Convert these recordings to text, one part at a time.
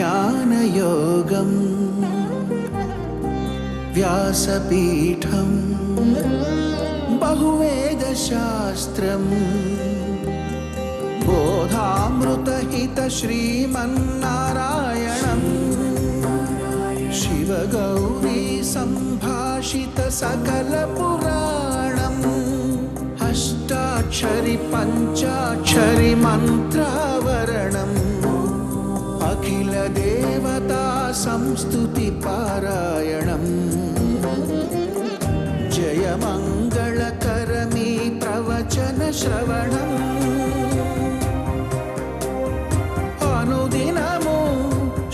జ్ఞానయోగం వ్యాసపీఠం బహువేదశాస్త్రం బోధామృతహిత శ్రీమన్నారాయణం శివగౌరీ సంభాషిత సకల పురాణం అష్టాక్షరి పంచాక్షరి మంత్రావరణం అఖిల దేవతా సంస్తుతి పారాయణం జయ మంగళకరమీ ప్రవచన శ్రవణం అనుదినము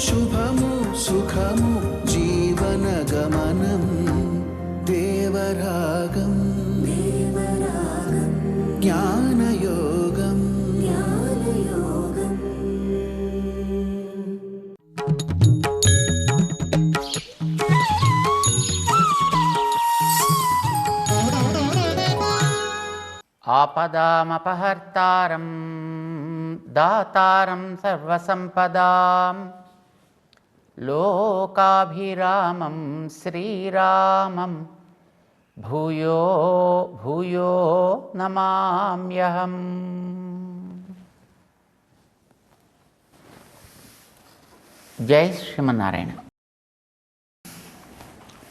శుభము సుఖము జీవన గమనం దేవరాగం జ్ఞానయోగం ఆపదామపహర్తారం దాతారం సర్వసంపదాం లోకాభిరామం శ్రీరామం భూయో భూయో నమామ్యహం. జై శ్రీమన్నారాయణ.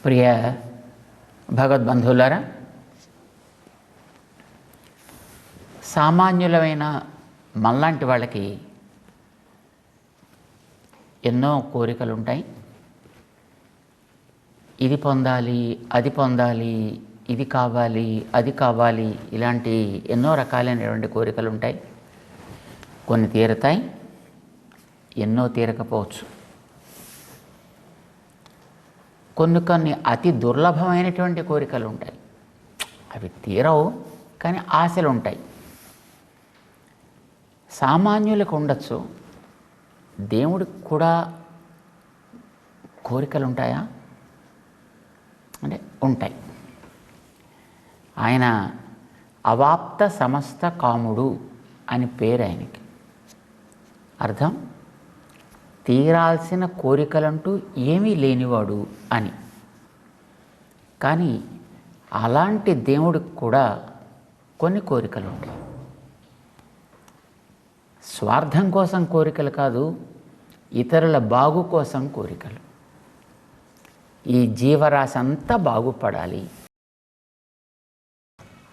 ప్రియ భగవద్బంధువులారా, సామాన్యులమైన మనలాంటి వాళ్ళకి ఎన్నో కోరికలు ఉంటాయి. ఇది పొందాలి, అది పొందాలి, ఇది కావాలి, అది కావాలి, ఇలాంటి ఎన్నో రకాలైనటువంటి కోరికలు ఉంటాయి. కొన్ని తీరతాయి, ఎన్నో తీరకపోవచ్చు. కొన్ని అతి దుర్లభమైనటువంటి కోరికలు ఉంటాయి. అవి తీరవు, కానీ ఆశలు ఉంటాయి. సామాన్యులకు ఉండొచ్చు, దేవుడికి కూడా కోరికలు ఉంటాయా అంటే ఉంటాయి. ఆయన అవాప్త సమస్త కాముడు అని పేరు ఆయనకి. అర్థం తీరాల్సిన కోరికలంటూ ఏమీ లేనివాడు అని. కానీ అలాంటి దేవుడికి కూడా కొన్ని కోరికలు ఉంటాయి. స్వార్థం కోసం కోరికలు కాదు, ఇతరుల బాగు కోసం కోరికలు. ఈ జీవరాశి అంతా బాగుపడాలి,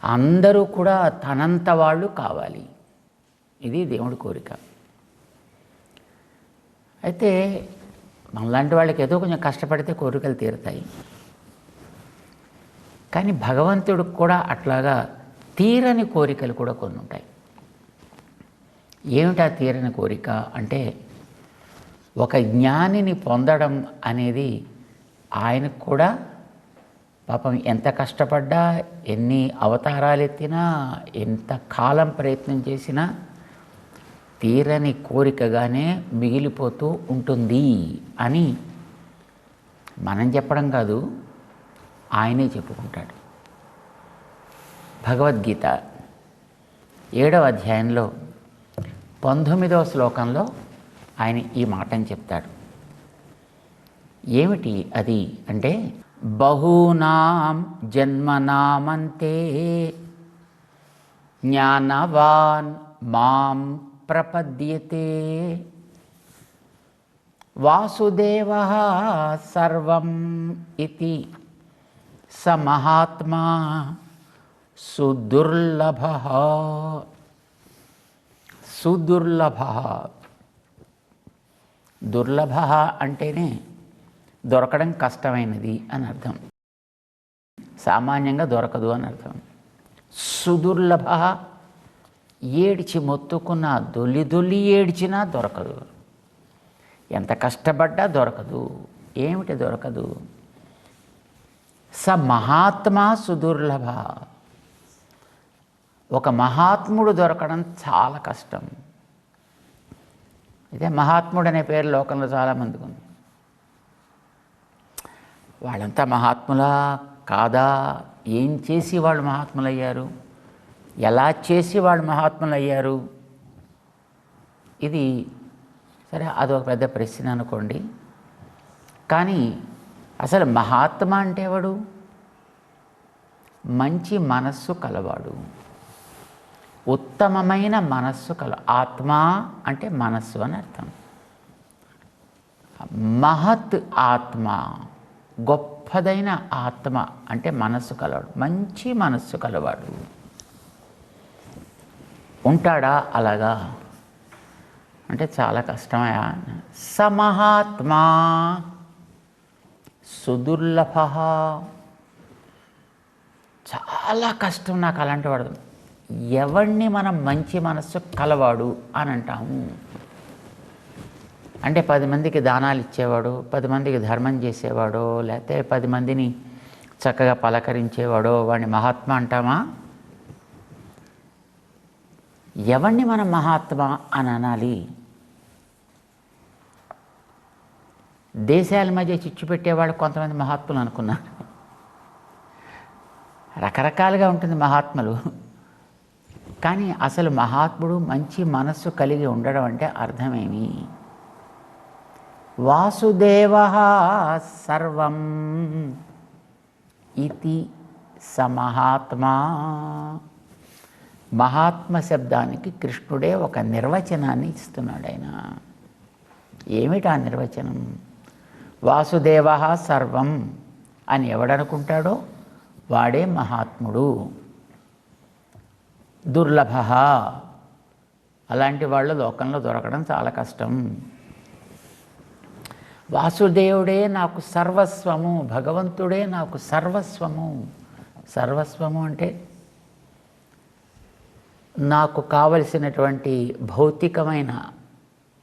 అందరూ కూడా తనంత వాళ్ళు కావాలి, ఇది దేవుడి కోరిక. అయితే మనలాంటి వాళ్ళకి ఏదో కొంచెం కష్టపడితే కోరికలు తీరుతాయి. కానీ భగవంతుడికి కూడా అట్లాగా తీరని కోరికలు కూడా కొన్ని ఉంటాయి. ఏమిటా తీరని కోరిక అంటే, ఒక జ్ఞానిని పొందడం అనేది ఆయనకు కూడా పాపం ఎంత కష్టపడ్డా, ఎన్ని అవతారాలు ఎత్తినా, ఎంత కాలం ప్రయత్నం చేసినా తీరని కోరికగానే మిగిలిపోతూ ఉంటుంది అని మనం చెప్పడం కాదు, ఆయనే చెప్పుకుంటాడు. భగవద్గీత 7వ అధ్యాయంలో 19వ శ్లోకంలో ఆయన ఈ మాటని చెప్తాడు. ఏమిటి అది అంటే, బహూనాం జన్మనామంతే జ్ఞానవాన్ మాం ప్రపద్యతే వాసుదేవః సర్వం ఇతి స మహాత్మా సుదుర్లభః. సుదుర్లభః, దుర్లభ అంటేనే దొరకడం కష్టమైనది అని అర్థం. సామాన్యంగా దొరకదు అని అర్థం. సుదుర్లభ, ఏడ్చి మొత్తుకున్నా, దొల్లి ఏడ్చినా దొరకదు. ఎంత కష్టపడ్డా దొరకదు. ఏమిటి దొరకదు? స మహాత్మా సుదుర్లభ. ఒక మహాత్ముడు దొరకడం చాలా కష్టం. ఇదే మహాత్ముడు అనే పేరు లోకంలో చాలామందికి ఉంది. వాళ్ళంతా మహాత్ములా కాదా? ఏం చేసి వాళ్ళు మహాత్ములయ్యారు? ఎలా చేసి వాళ్ళు మహాత్ములయ్యారు? ఇది సరే, అదొక పెద్ద ప్రశ్న అనుకోండి. కానీ అసలు మహాత్మ అంటే ఎవడు? మంచి మనస్సు కలవాడు, ఉత్తమమైన మనస్సు ఆత్మ అంటే మనస్సు అని అర్థం. మహత్ ఆత్మ, గొప్పదైన ఆత్మ అంటే మనస్సు కలవాడు, మంచి మనస్సు కలవాడు. ఉంటాడా అలాగా అంటే చాలా కష్టమయా. సమహాత్మా సుదుర్లభ, చాలా కష్టం నాకు అలాంటి వాడు. ఎవరిని మనం మంచి మనస్సు కలవాడు అని అంటాము అంటే 10 మందికి దానాలు ఇచ్చేవాడు, 10 మందికి ధర్మం చేసేవాడో, లేకపోతే 10 మందిని చక్కగా పలకరించేవాడో వాడిని మహాత్మా అంటామా? ఎవరిని మనం మహాత్మా అని అనాలి? దేశాల మధ్య చిచ్చు పెట్టేవాళ్ళు కొంతమంది మహాత్ములు అనుకున్నారు. రకరకాలుగా ఉంటుంది మహాత్ములు. కానీ అసలు మహాత్ముడు మంచి మనస్సు కలిగి ఉండడం అంటే అర్థమేమి? వాసుదేవ సర్వం ఇతి సమహాత్మా. మహాత్మ శబ్దానికి కృష్ణుడే ఒక నిర్వచనాన్ని ఇస్తున్నాడు. ఆయన ఏమిటి ఆ నిర్వచనం? వాసుదేవ సర్వం అని ఎవడనుకుంటాడో వాడే మహాత్ముడు. దుర్లభ, అలాంటి వాళ్ళు లోకంలో దొరకడం చాలా కష్టం. వాసుదేవుడే నాకు సర్వస్వము, భగవంతుడే నాకు సర్వస్వము. సర్వస్వము అంటే నాకు కావలసినటువంటి భౌతికమైన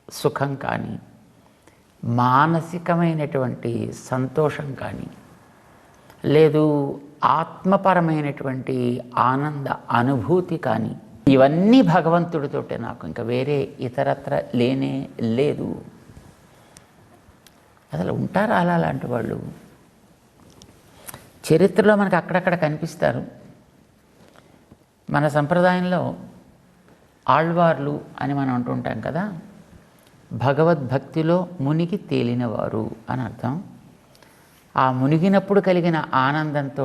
సుఖం కానీ, మానసికమైనటువంటి సంతోషం కానీ, లేదు ఆత్మపరమైనటువంటి ఆనంద అనుభూతి కానీ, ఇవన్నీ భగవంతుడితోటే నాకు, ఇంకా వేరే ఇతరత్ర లేనే లేదు. అసలు ఉంటారా అలా అలాంటి వాళ్ళు? చరిత్రలో మనకు అక్కడక్కడ కనిపిస్తారు. మన సంప్రదాయంలో ఆళ్వార్లు అని మనం అంటుంటాం కదా, భగవద్భక్తిలో మునిగి తేలినవారు అని అర్థం. ఆ మునిగినప్పుడు కలిగిన ఆనందంతో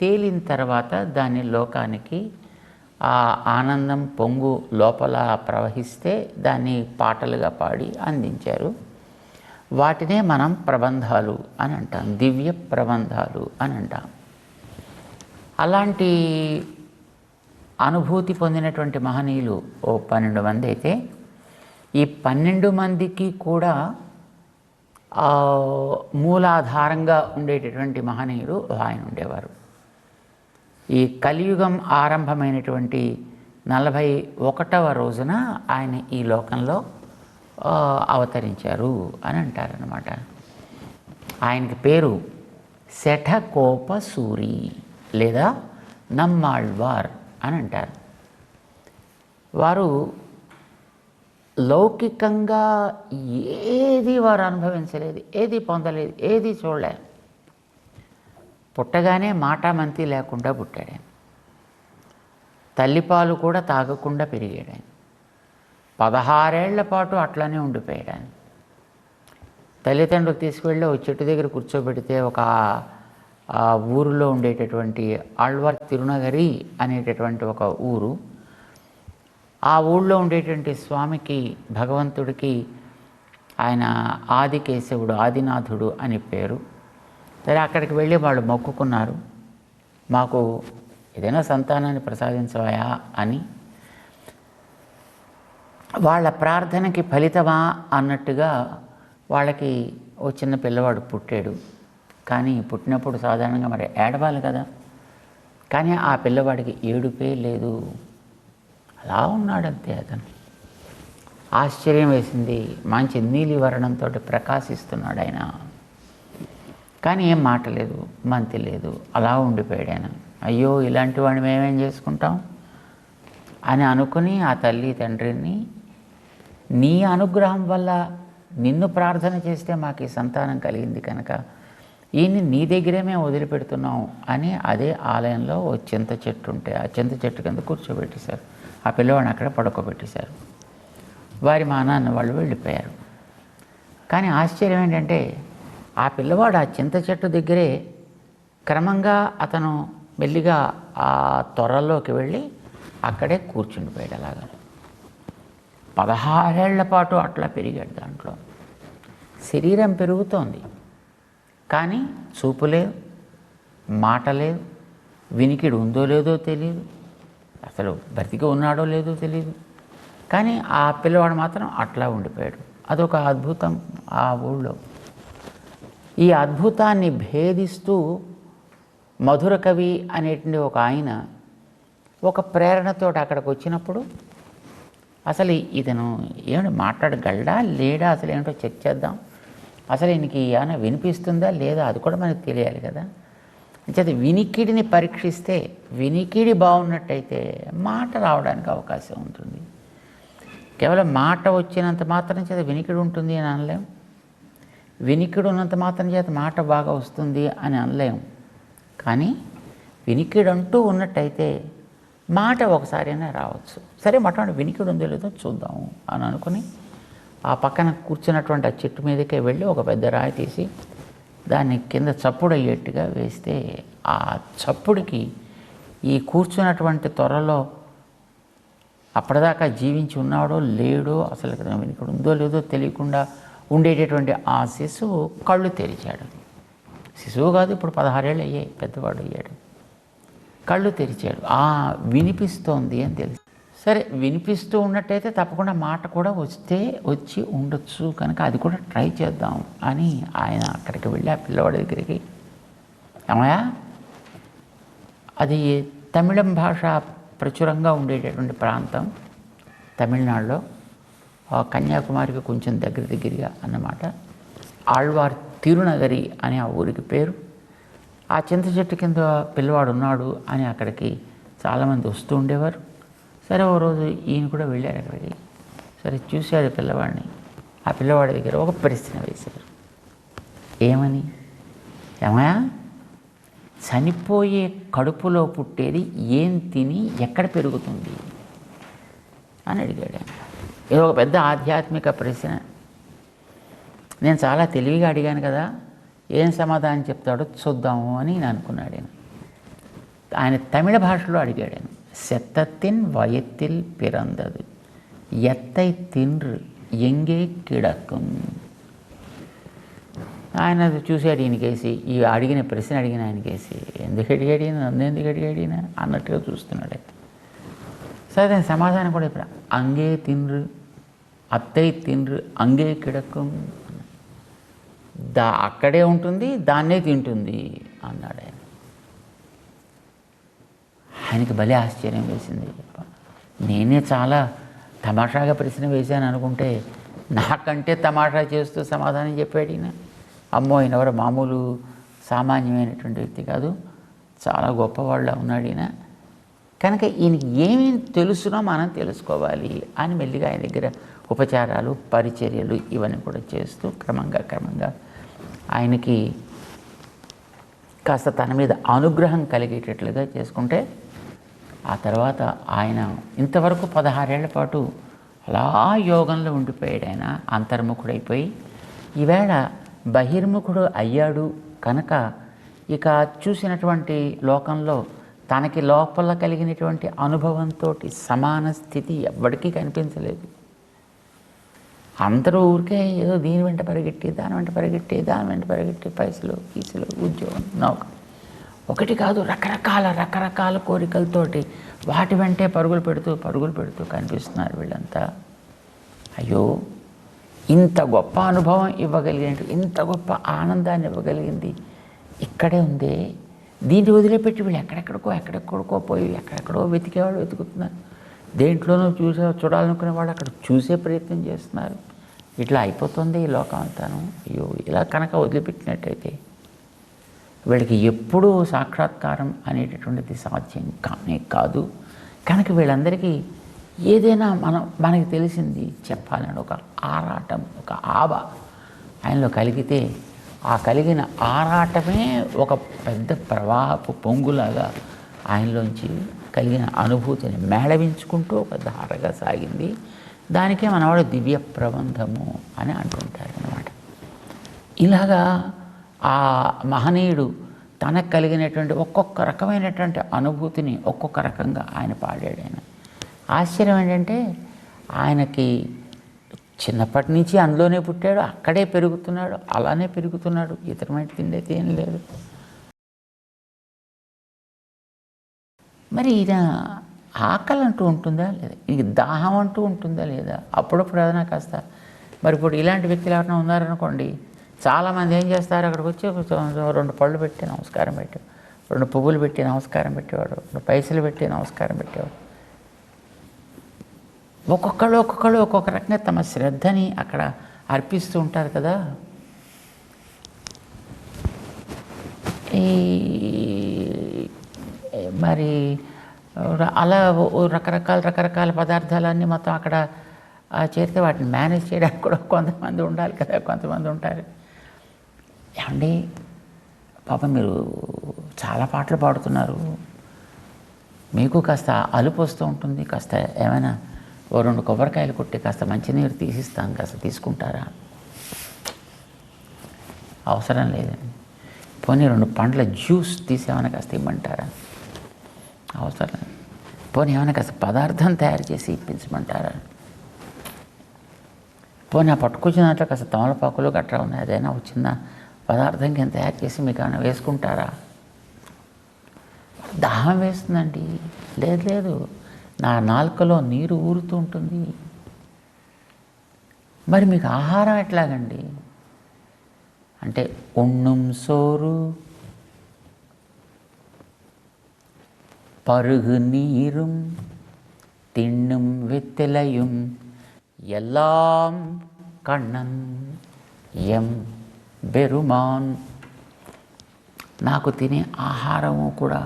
తేలిన తర్వాత దాన్ని లోకానికి ఆ ఆనందం పొంగు లోపల ప్రవహిస్తే దాన్ని పాటలుగా పాడి అందించారు. వాటినే మనం ప్రబంధాలు అని అంటాం, దివ్య ప్రబంధాలు అని అంటాం. అలాంటి అనుభూతి పొందినటువంటి మహనీయులు 12 మంది అయితే, ఈ 12 మందికి కూడా మూలాధారంగా ఉండేటటువంటి మహనీయులు ఆయన ఉండేవారు. ఈ కలియుగం ఆరంభమైనటువంటి 41వ రోజున ఆయన ఈ లోకంలో అవతరించారు అని అంటారనమాట. ఆయనకి పేరు శఠకోపసూరి లేదా నమ్మాళ్వార్ అని అంటారు. వారు లౌకికంగా ఏది వారు అనుభవించలేదు, ఏది పొందలేదు, ఏది చూడలేదు. పుట్టగానే మాటామంతి లేకుండా పుట్టాడు. తల్లిపాలు కూడా తాగకుండా పెరిగాడు. 16 ఏళ్ల పాటు అట్లానే ఉండిపోయాడు. తల్లిదండ్రులు తీసుకువెళ్ళి ఒక చెట్టు దగ్గర కూర్చోబెడితే ఒక ఊరిలో ఉండేటటువంటి ఆళ్వార్ తిరునగరి అనేటటువంటి ఒక ఊరు, ఆ ఊళ్ళో ఉండేటువంటి స్వామికి, భగవంతుడికి ఆయన ఆదికేశవుడు, ఆదినాథుడు అని పేరు. సరే, అక్కడికి వెళ్ళి వాళ్ళు మొక్కుకున్నారు, మాకు ఏదైనా సంతానాన్ని ప్రసాదించవయా అని. వాళ్ళ ప్రార్థనకి ఫలితమా అన్నట్టుగా వాళ్ళకి ఓ చిన్న పిల్లవాడు పుట్టాడు. కానీ పుట్టినప్పుడు సాధారణంగా మరి ఏడవాలి కదా, కానీ ఆ పిల్లవాడికి ఏడుపే లేదు, అలా ఉన్నాడంతే. అతను ఆశ్చర్యం వేసింది. మంచి నీలి వర్ణంతో ప్రకాశిస్తున్నాడు ఆయన, కానీ ఏం మాట లేదు, మంతి లేదు, అలా ఉండిపోయాడు ఆయన. అయ్యో, ఇలాంటి వాడిని మేమేం చేసుకుంటాం అని అనుకుని ఆ తల్లి తండ్రిని, నీ అనుగ్రహం వల్ల నిన్ను ప్రార్థన చేస్తే మాకు ఈ సంతానం కలిగింది కనుక ఈయన్ని నీ దగ్గరే మేము వదిలిపెడుతున్నాం అని అదే ఆలయంలో ఓ చింత చెట్టు ఉంటే ఆ చింత చెట్టు కింద కూర్చోబెట్టేశారు. ఆ పిల్లవాడిని అక్కడ పడుకోబెట్టేశారు. వారి మా నాన్న వాళ్ళు వెళ్ళిపోయారు. కానీ ఆశ్చర్యం ఏంటంటే ఆ పిల్లవాడు ఆ చింత చెట్టు దగ్గరే క్రమంగా అతను మెల్లిగా ఆ త్వరలోకి వెళ్ళి అక్కడే కూర్చుండిపోయాడు. అలాగా 16 ఏళ్ల పాటు అట్లా పెరిగాడు. దాంట్లో శరీరం పెరుగుతోంది, కానీ చూపు లేదు, మాట లేదు, వినికిడి ఉందో లేదో తెలియదు, అసలు బ్రతికి ఉన్నాడో లేదో తెలియదు. కానీ ఆ పిల్లవాడు మాత్రం అట్లా ఉండిపోయాడు. అదొక అద్భుతం ఆ ఊళ్ళో. ఈ అద్భుతాన్ని భేదిస్తూ మధుర కవి అనేటువంటి ఒక ఆయన ఒక ప్రేరణతో అక్కడికి వచ్చినప్పుడు అసలు ఇతను ఏమిటి మాట్లాడగలడా లేడా, అసలు ఏమిటో చెక్ చేద్దాం, అసలు ఈయనకి ఏమైనా వినిపిస్తుందా లేదా అది కూడా మనకు తెలియాలి కదా. అంచేత వినికిడిని పరీక్షిస్తే వినికిడి బాగున్నట్టయితే మాట రావడానికి అవకాశం ఉంటుంది. కేవలం మాట వచ్చినంత మాత్రం చేత వినికిడి ఉంటుంది అని అనలేం, వినికిడి ఉన్నంత మాత్రం చేత మాట బాగా వస్తుంది అని అనలేం. కానీ వినికిడి అంటూ ఉన్నట్టయితే మాట ఒకసారైనా రావచ్చు. సరే మొట్టమొదటి వినికిడి ఉందో లేదో చూద్దాము అని అనుకుని ఆ పక్కన కూర్చున్నటువంటి ఆ చెట్టు మీదకే వెళ్ళి ఒక పెద్ద రాయి తీసి దాన్ని కింద చప్పుడు అయ్యేట్టుగా వేస్తే ఆ చప్పుడికి ఈ కూర్చున్నటువంటి త్వరలో అప్పటిదాకా జీవించి ఉన్నాడో లేడో, అసలు వినికిడి ఉందో లేదో తెలియకుండా ఉండేటటువంటి ఆ శిశువు కళ్ళు తెరిచాడు. శిశువు కాదు, ఇప్పుడు 16 ఏళ్ళు అయ్యాయి, పెద్దవాడు అయ్యాడు. కళ్ళు తెరిచాడు. వినిపిస్తోంది అని తెలుసు. సరే, వినిపిస్తూ ఉన్నట్టయితే తప్పకుండా మాట కూడా వచ్చి ఉండొచ్చు, కనుక అది కూడా ట్రై చేద్దాం అని ఆయన అక్కడికి వెళ్ళి ఆ పిల్లవాడి దగ్గరికి, ఏమయ్యా, అది తమిళం భాష ప్రచురంగా ఉండేటటువంటి ప్రాంతం తమిళనాడులో, కన్యాకుమారికి కొంచెం దగ్గరగా అన్నమాట. ఆళ్వార్ తిరునగరి అని ఆ ఊరికి పేరు. ఆ చింత చెట్టు కింద పిల్లవాడు ఉన్నాడు అని అక్కడికి చాలామంది వస్తూ ఉండేవారు. సరే, ఓ రోజు ఈయన కూడా వెళ్ళారు అక్కడికి. సరే, చూశాడు పిల్లవాడిని. ఆ పిల్లవాడి దగ్గర ఒక ప్రశ్న వేశారు. ఏమని? ఏమయ్యా, చనిపోయే కడుపులో పుట్టేది ఏం తిని ఎక్కడ పెరుగుతుంది అని అడిగాడు. ఇది ఒక పెద్ద ఆధ్యాత్మిక ప్రశ్న. నేను చాలా తెలివిగా అడిగాను కదా, ఏం సమాధానం చెప్తాడో చూద్దాము అని నేను అనుకున్నాడు. ఆయన తమిళ భాషలో అడిగాడు. సెత్తతిన్ వయత్తిల్ పిరందదు ఎత్తై తిన్రు ఎంగే కిడకం. ఆయన చూశాడు ఈయనకేసి, ఈ అడిగిన ప్రశ్న అడిగిన ఆయనకేసి, ఎందుకు అడిగాడినా, నన్ను ఎందుకు అడిగాడినా అన్నట్టుగా చూస్తున్నాడు. సరే, దాని సమాధానం కూడా ఇప్పుడు అంగే తిన్రు అత్తై తిన్రు అంగే కిడకం, అక్కడే ఉంటుంది, దాన్నే తింటుంది అన్నాడు ఆయన. ఆయనకి భలే ఆశ్చర్యం వేసింది. నేనే చాలా తమాషాగా ప్రశ్న వేశాను అనుకుంటే నాకంటే తమాషా చేస్తూ సమాధానం చెప్పాడు ఈయన. అమ్మో, ఈయన ఎవరు మామూలు సామాన్యమైనటువంటి వ్యక్తి కాదు, చాలా గొప్పవాళ్ళ ఉన్నాడు ఈయన. కనుక ఈయనకి ఏమేమి తెలుసునో మనం తెలుసుకోవాలి అని మెల్లిగా ఆయన దగ్గర ఉపచారాలు, పరిచర్యలు ఇవన్నీ కూడా చేస్తూ క్రమంగా ఆయనకి కాస్త తన మీద అనుగ్రహం కలిగేటట్లుగా చేసుకుంటే, ఆ తర్వాత ఆయన ఇంతవరకు 16 ఏళ్ల పాటు అలా యోగంలో ఉండిపోయాడు. ఆయన అంతర్ముఖుడైపోయి ఈవేళ బహిర్ముఖుడు అయ్యాడు. కనుక ఇక చూసినటువంటి లోకంలో తనకి లోపల కలిగినటువంటి అనుభవంతో సమాన స్థితి ఎవ్వడికీ కనిపించలేదు. అందరూ ఊరికే ఏదో దీని వెంట పరిగెట్టి, దాని వెంట పరిగెట్టి పైసలు, గీసులు, ఉద్యోగం, నౌక, ఒకటి కాదు రకరకాల కోరికలతోటి వాటి వెంటే పరుగులు పెడుతూ కనిపిస్తున్నారు వీళ్ళంతా. అయ్యో, ఇంత గొప్ప అనుభవం ఇవ్వగలిగినట్టు, ఇంత గొప్ప ఆనందాన్ని ఇవ్వగలిగింది ఇక్కడే ఉందే, దీన్ని వదిలిపెట్టి వీళ్ళు ఎక్కడెక్కడికో పోయి ఎక్కడెక్కడో వెతికేవాళ్ళు వెతుకుతున్నారు. దేంట్లోనూ చూడాలనుకునే వాళ్ళు అక్కడ చూసే ప్రయత్నం చేస్తున్నారు. ఇట్లా అయిపోతుంది ఈ లోకం అంతాను. అయ్యో, ఇలా కనుక వదిలిపెట్టినట్టయితే వీళ్ళకి ఎప్పుడూ సాక్షాత్కారం అనేటటువంటిది సాధ్యం కానే కాదు. కనుక వీళ్ళందరికీ ఏదైనా మనకి తెలిసింది చెప్పాలని ఒక ఆరాటం, ఒక ఆవ ఆయనలో కలిగితే, ఆ కలిగిన ఆరాటమే ఒక పెద్ద ప్రవాహపు పొంగులాగా ఆయనలోంచి కలిగిన అనుభూతిని మేళవించుకుంటూ ఒక ధారగా సాగింది. దానికే మనవాడు దివ్య ప్రబంధము అని అంటుంటారు అన్నమాట. ఇలాగా ఆ మహనీయుడు తనకు కలిగినటువంటి ఒక్కొక్క రకమైనటువంటి అనుభూతిని ఒక్కొక్క రకంగా ఆయన పాడాడు. ఆయన ఆశ్చర్యం ఏంటంటే ఆయనకి చిన్నప్పటి నుంచి అందులోనే పుట్టాడు, అక్కడే పెరుగుతున్నాడు, అలానే పెరుగుతున్నాడు, ఇతరమైన తిండి అయితే ఏం లేదు. మరి ఈయన ఆకలి అంటూ ఉంటుందా లేదా, ఇంక దాహం అంటూ ఉంటుందా లేదా, అప్పుడప్పుడు ఏదైనా కాస్త. మరి ఇప్పుడు ఇలాంటి వ్యక్తులు ఎవరైనా ఉన్నారనుకోండి, చాలామంది ఏం చేస్తారు, అక్కడికి వచ్చి 2 పళ్ళు పెట్టి నమస్కారం పెట్టాడు, 2 పువ్వులు పెట్టి నమస్కారం పెట్టేవాడు, 2 పైసలు పెట్టి నమస్కారం పెట్టేవాడు. ఒక్కొక్కళ్ళు ఒక్కొక్క రకంగా తమ శ్రద్ధని అక్కడ అర్పిస్తూ ఉంటారు కదా. ఈ మరి అలా రకరకాల పదార్థాలన్నీ మొత్తం అక్కడ చేరితే వాటిని మేనేజ్ చేయడానికి కూడా కొంతమంది ఉండాలి కదా, కొంతమంది ఉంటారు. ఏమండి పాపం మీరు చాలా పాటలు పాడుతున్నారు, మీకు కాస్త అలుపు వస్తూ ఉంటుంది, కాస్త ఏమైనా 2 కొబ్బరికాయలు కొట్టి కాస్త మంచినీరు తీసిస్తాం, కాస్త తీసుకుంటారా? అవసరం లేదండి. పోనీ 2 పండ్ల జ్యూస్ తీసేమైనా కాస్త ఇమ్మంటారా? అవసరం లేదు. పోనీ ఏమైనా కాస్త పదార్థం తయారు చేసి ఇప్పించమంటారా? పోనీ ఆ పట్టుకొచ్చిన దాంట్లో కాస్త తమలపాకులు గట్రా ఉన్నాయి, అదైనా చిన్న పదార్థం కింద తయారు చేసి మీకు ఏమైనా వేసుకుంటారా? దాహం వేస్తుందండి. లేదు, నా నాలుకలో నీరు ఊరుతూ ఉంటుంది. మరి మీకు ఆహారం ఎట్లాగండి అంటే, ఉண்ணும் సోరు పరుగు నీரும் తిన్నుం వెత్తెలயும் ఎల్లాం కണ്ണన్ ఎం బెరుమాన్. నాకు తినే ఆహారము కూడా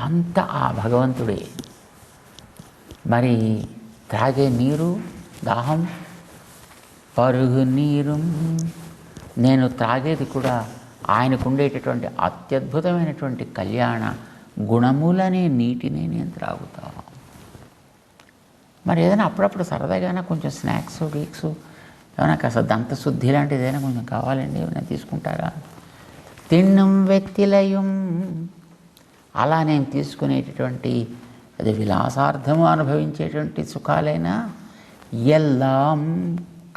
అంత ఆ భగవంతుడే. మరి త్రాగే నీరు, దాహం, పరుగు నీరు, నేను త్రాగేది కూడా ఆయనకు ఉండేటటువంటి అత్యద్భుతమైనటువంటి కళ్యాణ గుణములనే నీటిని నేను త్రాగుతా. మరి ఏదైనా అప్పుడప్పుడు సరదాగానే కొంచెం స్నాక్స్ గీక్స్ ఏమైనా కాస్త దంతశుద్ధి లాంటిది ఏదైనా కొంచెం కావాలండి, ఏమైనా తీసుకుంటారా? తిన్నం వ్యక్తిలయం, అలా నేను తీసుకునేటటువంటి అది విలాసార్థము అనుభవించేటువంటి సుఖాలైనా ఎల్లాం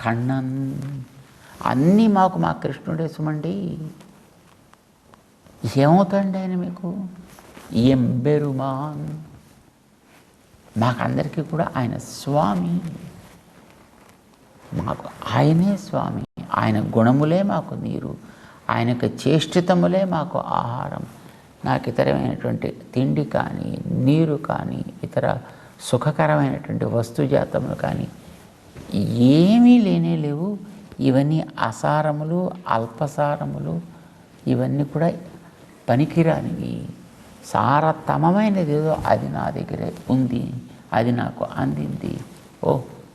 కണ്ണన్, అన్నీ మాకు మా కృష్ణుడే సుమండి. ఏమవుతాండి ఆయన మీకు? ఎంబెరుమాన్, మాకందరికీ కూడా ఆయన స్వామి, మాకు ఆయనే స్వామి. ఆయన గుణములే మాకు నీరు, ఆయనకు చేష్టితములే మాకు ఆహారం. నాకు ఇతరమైనటువంటి తిండి కానీ, నీరు కానీ, ఇతర సుఖకరమైనటువంటి వస్తుజాతములు కానీ ఏమీ లేవు. ఇవన్నీ అసారములు, అల్పసారములు, ఇవన్నీ కూడా పనికిరానివి. సారతమమైనది ఏదో అది నా దగ్గరే ఉంది, అది నాకు అందింది, ఓ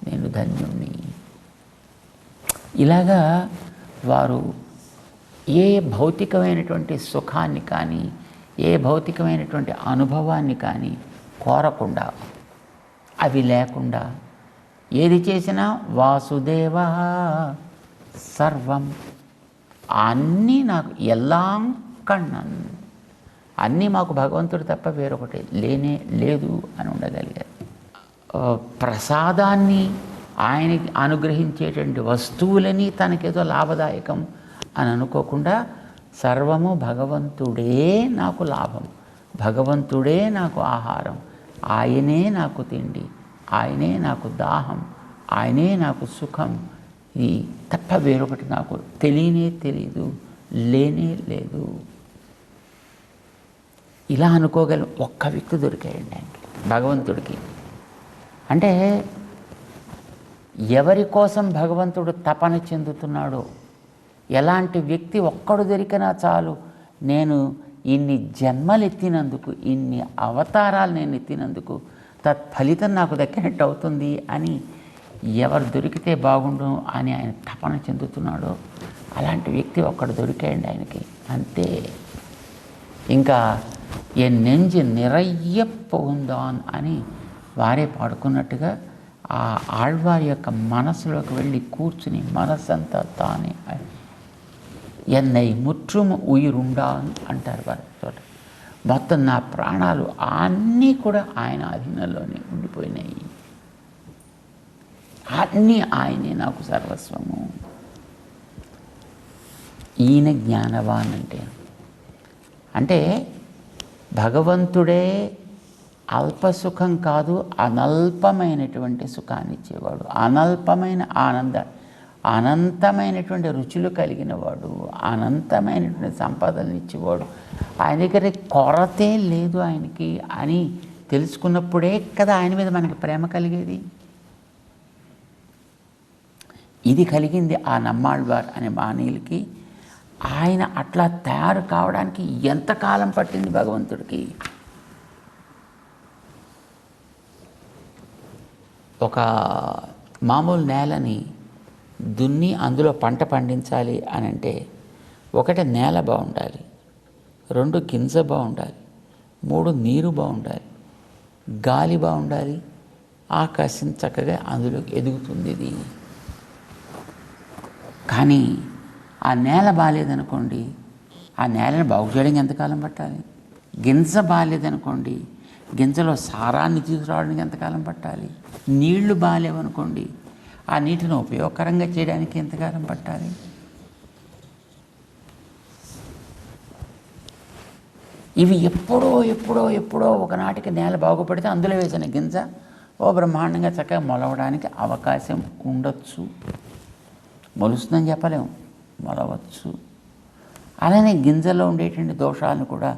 నేను ధన్యుణ్ణి. ఇలాగా వారు ఏ భౌతికమైనటువంటి సుఖాన్ని కానీ, ఏ భౌతికమైనటువంటి అనుభవాన్ని కానీ కోరకుండా, అవి లేకుండా ఏది చేసినా వాసుదేవ సర్వం, అన్నీ నాకు ఎల్లాం కണ്ണన్, అన్నీ మాకు భగవంతుడు తప్ప వేరొకటి లేనే లేదు అని ఉండగలిగారు. ప్రసాదాన్ని, ఆయనకి అనుగ్రహించేటువంటి వస్తువులని తనకేదో లాభదాయకం అని అనుకోకుండా, సర్వము భగవంతుడే నాకు లాభం, భగవంతుడే నాకు ఆహారం, ఆయనే నాకు తిండి, ఆయనే నాకు దాహం, ఆయనే నాకు సుఖం, ఇది తప్ప వేరొకటి నాకు తెలీదు, లేనే లేదు. ఇలా అనుకోగల ఒక్క వ్యక్తి దొరికాయండి ఆయనకి, భగవంతుడికి. అంటే ఎవరి కోసం భగవంతుడు తపన చెందుతున్నాడో, ఎలాంటి వ్యక్తి ఒక్కడు దొరికినా చాలు, నేను ఇన్ని జన్మలు ఎత్తినందుకు, ఇన్ని అవతారాలు నేను ఎత్తినందుకు తత్ఫలితం నాకు దక్కినట్టు అవుతుంది అని ఎవరు దొరికితే బాగుండు అని ఆయన తపన చెందుతున్నాడో, అలాంటి వ్యక్తి ఒక్కడు దొరికాయండి ఆయనకి, అంతే. ఇంకా ఏ నెంజి నిరయ్య పొందాన్ అని వారే పాడుకున్నట్టుగా ఆ ఆళ్వారి యొక్క మనసులోకి వెళ్ళి కూర్చుని మనస్సంతా తానే ఎన్నై ముற்றும் ఉయిరుండాన్ అంటారు వారి చోట. మొత్తం నా ప్రాణాలు అన్నీ కూడా ఆయన అధీనంలోనే ఉండిపోయినాయి, అన్నీ ఆయనే నాకు సర్వస్వము. ఈయన జ్ఞానవాన్ అంటే భగవంతుడే అల్పసుఖం కాదు, అనల్పమైనటువంటి సుఖాన్ని ఇచ్చేవాడు, అనల్పమైన అనంతమైనటువంటి రుచులు కలిగిన వాడు, అనంతమైనటువంటి సంపదలను ఇచ్చేవాడు. ఆయన దగ్గర కొరతే లేదు ఆయనకి అని తెలుసుకున్నప్పుడే కదా ఆయన మీద మనకి ప్రేమ కలిగేది. ఇది కలిగింది ఆ నమ్మాళ్వార్ అనే మానీయులకి. ఆయన అట్లా తయారు కావడానికి ఎంతకాలం పట్టింది భగవంతుడికి. ఒక మామూలు నేలని దున్ని అందులో పంట పండించాలి అని అంటే, ఒకటి నేల బాగుండాలి, 2 గింజ బాగుండాలి, 3 నీరు బాగుండాలి, గాలి బాగుండాలి, ఆకాశం చక్కగా అందులో ఎదుగుతుంది ఇది. కానీ ఆ నేల బాగాలేదనుకోండి, ఆ నేలను బాగు చేయడానికి ఎంతకాలం పట్టాలి? గింజ బాగాలేదనుకోండి, గింజలో సారాన్ని తీసుకురావడానికి ఎంతకాలం పట్టాలి? నీళ్లు బాగాలేవనుకోండి, ఆ నీటిని ఉపయోగకరంగా చేయడానికి ఎంతకాలం పట్టాలి? ఇవి ఎప్పుడో ఒకనాటికి నేల బాగుపడితే అందులో వేసిన గింజ బ్రహ్మాండంగా చక్కగా మొలవడానికి అవకాశం ఉండొచ్చు. మొలుస్తుందని చెప్పలేము, మొలవచ్చు. అలానే గింజలో ఉండేటువంటి దోషాలను కూడా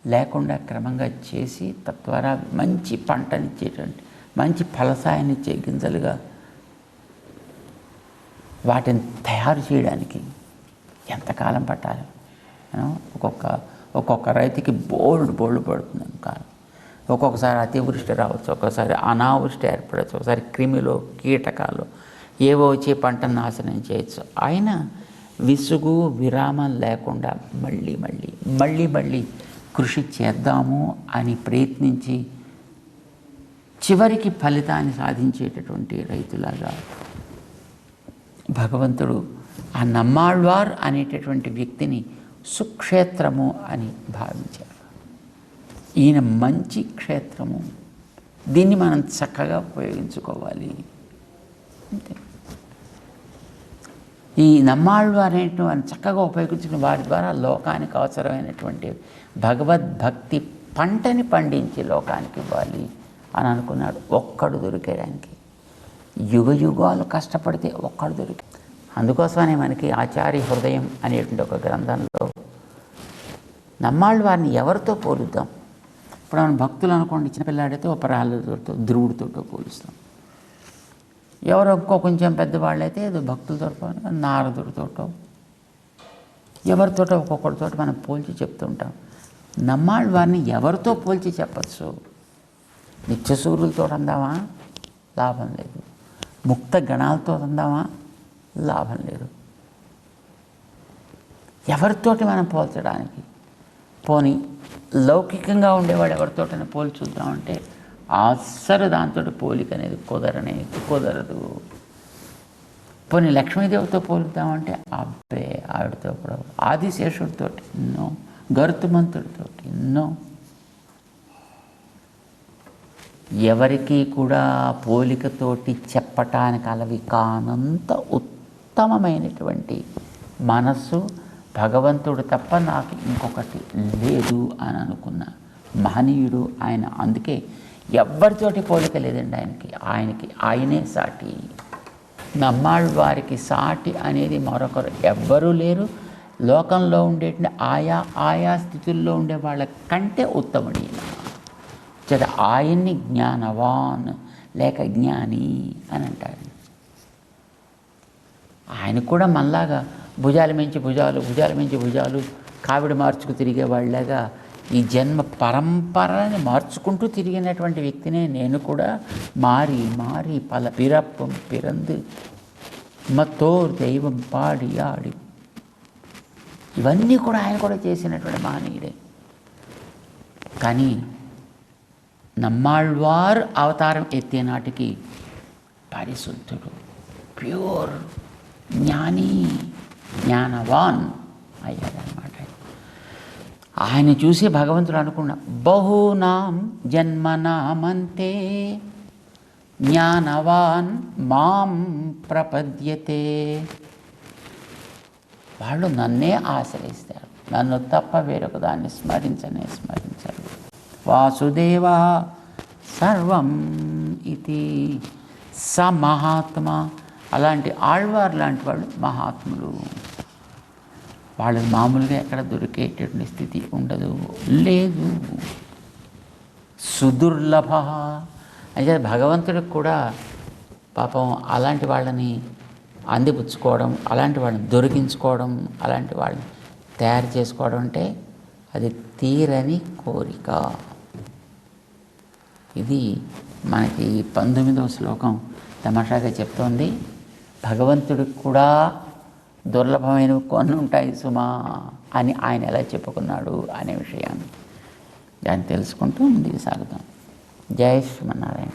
లేకుండా క్రమంగా చేసి తద్వారా మంచి పంటనిచ్చేటువంటి, మంచి ఫలసాయాన్నిచ్చే గింజలుగా వాటిని తయారు చేయడానికి ఎంతకాలం పట్టాలి? ఒక్కొక్క రైతుకి బోల్డ్ పడుతుంది కాలం. ఒక్కొక్కసారి అతివృష్టి రావచ్చు, ఒక్కొక్కసారి అనావృష్టి ఏర్పడవచ్చు, ఒకసారి క్రిమిలో కీటకాలు ఏవో వచ్చి పంటను నాశనం చేయొచ్చు. అయినా విసుగు విరామం లేకుండా మళ్ళీ కృషి చేద్దాము అని ప్రయత్నించి చివరికి ఫలితాన్ని సాధించేటటువంటి రైతులాగా భగవంతుడు ఆ నమ్మాళ్వార్ అనేటటువంటి వ్యక్తిని సుక్షేత్రము అని భావించారు. ఈయన మంచి క్షేత్రము, దీన్ని మనం చక్కగా ఉపయోగించుకోవాలి అంతే. ఈ నమ్మాళ్వార్ అనేటువంటి చక్కగా ఉపయోగించుకుని వారి ద్వారా లోకానికి అవసరమైనటువంటి భగవద్భక్తి పంటని పండించి లోకానికి ఇవ్వాలి అని అనుకున్నాడు. ఒక్కడు దొరికేదానికి యుగాలు కష్టపడితే ఒక్కడు దొరికి. అందుకోసమనే మనకి ఆచార్య హృదయం అనేటువంటి ఒక గ్రంథంలో నమ్మాళ్వారిని ఎవరితో పోలుద్దాం? ఇప్పుడు మనం భక్తులు అనుకోండి, చిన్నపిల్లాడైతే ఒక ప్రహ్లాదుడితో ధ్రువుడితో పోలుస్తాం. ఎవరో కొంచెం పెద్దవాళ్ళైతే ఏదో భక్తులతో నారదుడితోటో ఎవరితోటో ఒక్కొక్కరితో మనం పోల్చి చెప్తుంటాం. నమ్మాళ్వారిని ఎవరితో పోల్చి చెప్పచ్చు? నిత్యసూరులతో అందామా? లాభం లేదు. ముక్త గణాలతో అందామా? లాభం లేదు. ఎవరితోటి మనం పోల్చడానికి? పోనీ లౌకికంగా ఉండేవాడు ఎవరితోటైనా పోల్చి చూద్దామంటే అస్సలు దాంతో పోలిక అనేది కుదరదు. పోనీ లక్ష్మీదేవితో పోలుద్దామంటే అబ్బే ఆవిడతో కూడా, ఆదిశేషుడితోటి ఎన్నో, గరుత్మంతుడితోటి ఎన్నో. ఎవరికి కూడా పోలికతోటి చెప్పటానికి అలవి కానంత ఉత్తమమైనటువంటి మనస్సు భగవంతుడు తప్ప నాకు ఇంకొకటి లేదు అని అనుకున్న మహనీయుడు ఆయన. అందుకే ఎవ్వరితోటి పోలిక లేదండి ఆయనకి ఆయనే సాటి. నమ్మాళ్వారికి సాటి అనేది మరొకరు ఎవ్వరూ లేరు. లోకంలో ఉండేటువంటి ఆయా స్థితుల్లో ఉండే వాళ్ళ కంటే ఉత్తముడి చేత ఆయన్ని జ్ఞానవాన్ లేక జ్ఞాని అని అంటారు. ఆయన కూడా మనలాగా భుజాల మించి భుజాలు కావిడి మార్చుకు తిరిగే వాళ్ళగా ఈ జన్మ పరంపరని మార్చుకుంటూ తిరిగినటువంటి వ్యక్తినే నేను కూడా. మారి పల పిరప్పం పిరందు మత్తోర్ దైవం పాడి ఆడి, ఇవన్నీ కూడా ఆయన కూడా చేసినటువంటి మహనీయుడే. కానీ నమ్మాళ్వార్ అవతారం ఎత్తే నాటికి పరిశుద్ధుడు, ప్యూర్ జ్ఞాని, జ్ఞానవాన్ అయ్యాడనమాట. ఆయన చూసి భగవంతుడు అనుకున్న బహూనాం జన్మనామంతే జ్ఞానవాన్ మాం ప్రపద్యతే. వాళ్ళు నన్నే ఆశ్రయిస్తారు, నన్ను తప్ప వేరొక దాన్ని స్మరించరు. వాసుదేవ సర్వం ఇది స మహాత్మ. అలాంటి ఆళ్వార్ లాంటి వాళ్ళు మహాత్ములు. వాళ్ళు మామూలుగా ఎక్కడ దొరికేటటువంటి స్థితి ఉండదు, లేదు. సుదుర్లభ అయితే భగవంతుడికి కూడా పాపం అలాంటి వాళ్ళని అందిపుచ్చుకోవడం, అలాంటి వాళ్ళని దొరికించుకోవడం, అలాంటి వాళ్ళని తయారు చేసుకోవడం అంటే అది తీరని కోరిక. ఇది మనకి 19వ శ్లోకం తమాషాగా చెప్తోంది. భగవంతుడికి కూడా దుర్లభమైనవి కొన్ని ఉంటాయి సుమా అని ఆయన ఎలా చెప్పుకున్నాడు అనే విషయాన్ని దాన్ని తెలుసుకుంటూ ముందుకు సాగుతాం. జై శ్రీమన్నారాయణ.